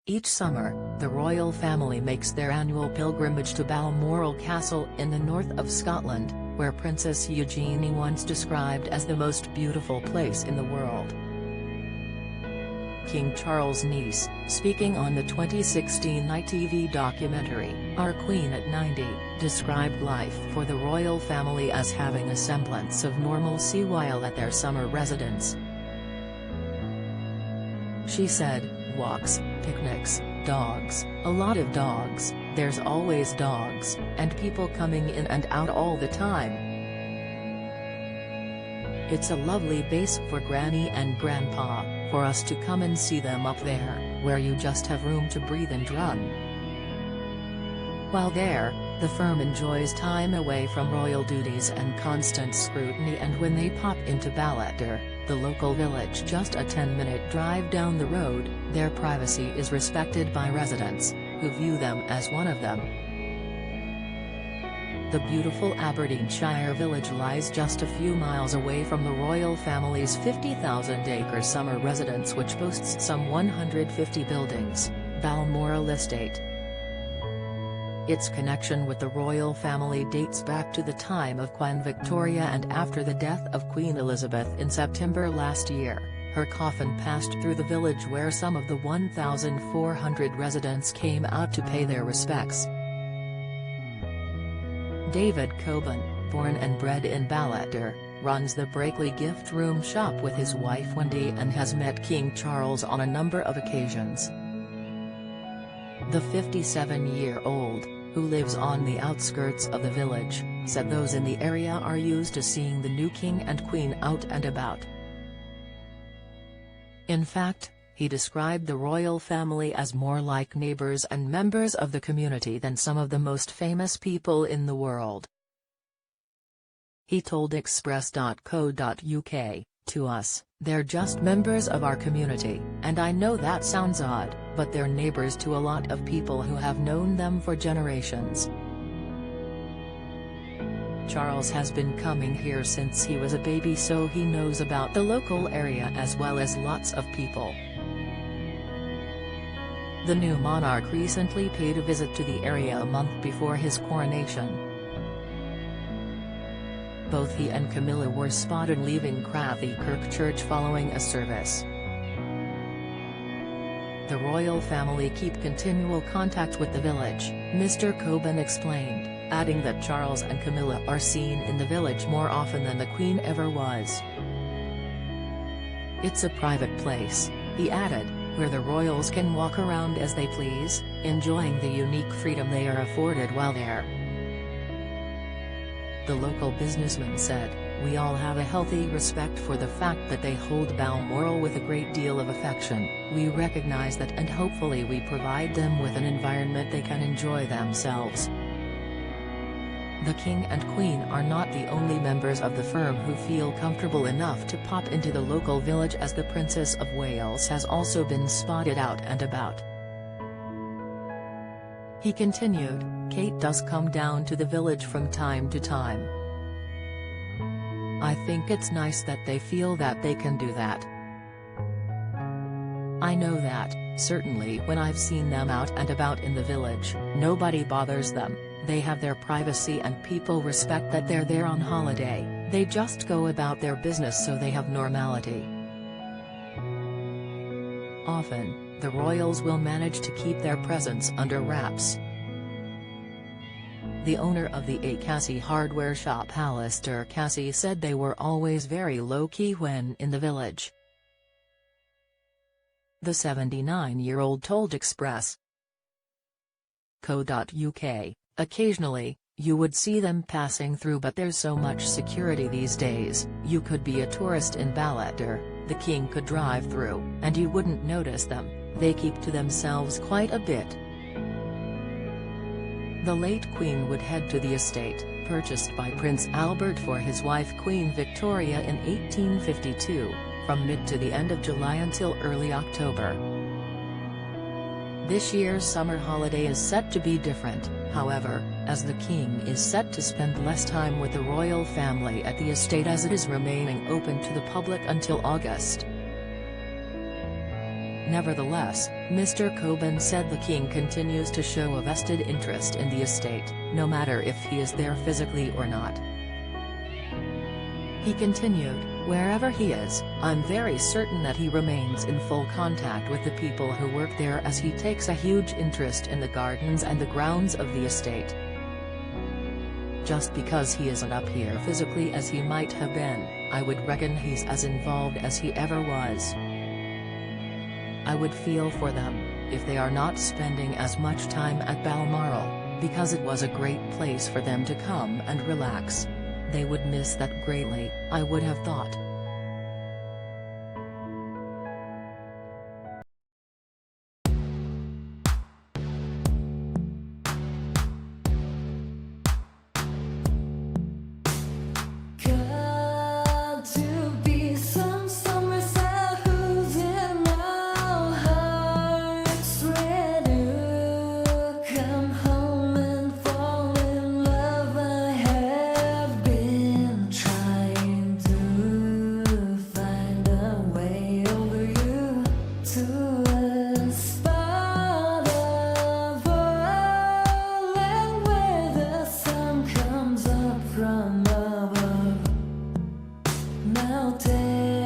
Each summer, the royal family makes their annual pilgrimage to Balmoral Castle in the north of Scotland, where Princess Eugenie once described as the most beautiful place in the world. King Charles' niece, speaking on the 2016 ITV documentary, Our Queen at 90, described life for the royal family as having a semblance of normalcy while at their summer residence. She said, "Walks, picnics, dogs, a lot of dogs, there's always dogs, and people coming in and out all the time. It's a lovely base for Granny and Grandpa, for us to come and see them up there, where you just have room to breathe and run." While there, the firm enjoys time away from royal duties and constant scrutiny, and when they pop into Ballater, the local village just a 10-minute drive down the road, their privacy is respected by residents, who view them as one of them. The beautiful Aberdeenshire village lies just a few miles away from the royal family's 50,000-acre summer residence, which boasts some 150 buildings, Balmoral Estate. Its connection with the royal family dates back to the time of Queen Victoria, and after the death of Queen Elizabeth in September last year, her coffin passed through the village, where some of the 1,400 residents came out to pay their respects. David Coben, born and bred in Ballater, runs the Breakley Gift Room shop with his wife Wendy and has met King Charles on a number of occasions. The 57-year-old, who lives on the outskirts of the village, said those in the area are used to seeing the new king and queen out and about. In fact, he described the royal family as more like neighbors and members of the community than some of the most famous people in the world. He told Express.co.uk, "To us, they're just members of our community, and I know that sounds odd, but they're neighbors to a lot of people who have known them for generations." Charles has been coming here since he was a baby, so he knows about the local area as well as lots of people. The new monarch recently paid a visit to the area a month before his coronation. Both he and Camilla were spotted leaving Crathie Kirk Church following a service. The royal family keep continual contact with the village, Mr. Coben explained, adding that Charles and Camilla are seen in the village more often than the Queen ever was. "It's a private place," he added, "where the royals can walk around as they please, enjoying the unique freedom they are afforded while there." The local businessman said, "We all have a healthy respect for the fact that they hold Balmoral with a great deal of affection. We recognize that, and hopefully we provide them with an environment they can enjoy themselves." The King and Queen are not the only members of the firm who feel comfortable enough to pop into the local village, as the Princess of Wales has also been spotted out and about. He continued, "Kate does come down to the village from time to time. I think it's nice that they feel that they can do that. I know that, certainly when I've seen them out and about in the village, nobody bothers them, they have their privacy and people respect that they're there on holiday, they just go about their business, so they have normality. Often, the royals will manage to keep their presence under wraps." The owner of the A. Cassie hardware shop, Alistair Cassie, said they were always very low-key when in the village. The 79-year-old told Express.co.uk, "Occasionally, you would see them passing through, but there's so much security these days, you could be a tourist in Ballater, the king could drive through, and you wouldn't notice them, they keep to themselves quite a bit." The late Queen would head to the estate, purchased by Prince Albert for his wife Queen Victoria in 1852, from mid to the end of July until early October. This year's summer holiday is set to be different, however, as the King is set to spend less time with the royal family at the estate, as it is remaining open to the public until August. Nevertheless, Mr. Coben said the king continues to show a vested interest in the estate, no matter if he is there physically or not. He continued, "Wherever he is, I'm very certain that he remains in full contact with the people who work there, as he takes a huge interest in the gardens and the grounds of the estate. Just because he isn't up here physically as he might have been, I would reckon he's as involved as he ever was. I would feel for them, if they are not spending as much time at Balmoral, because it was a great place for them to come and relax. They would miss that greatly, I would have thought." Got to be somewhere south who's in our hearts, ready to come home and fall in love. I have been trying to find a way over you to a spot of land where the sun comes up from above. Mountain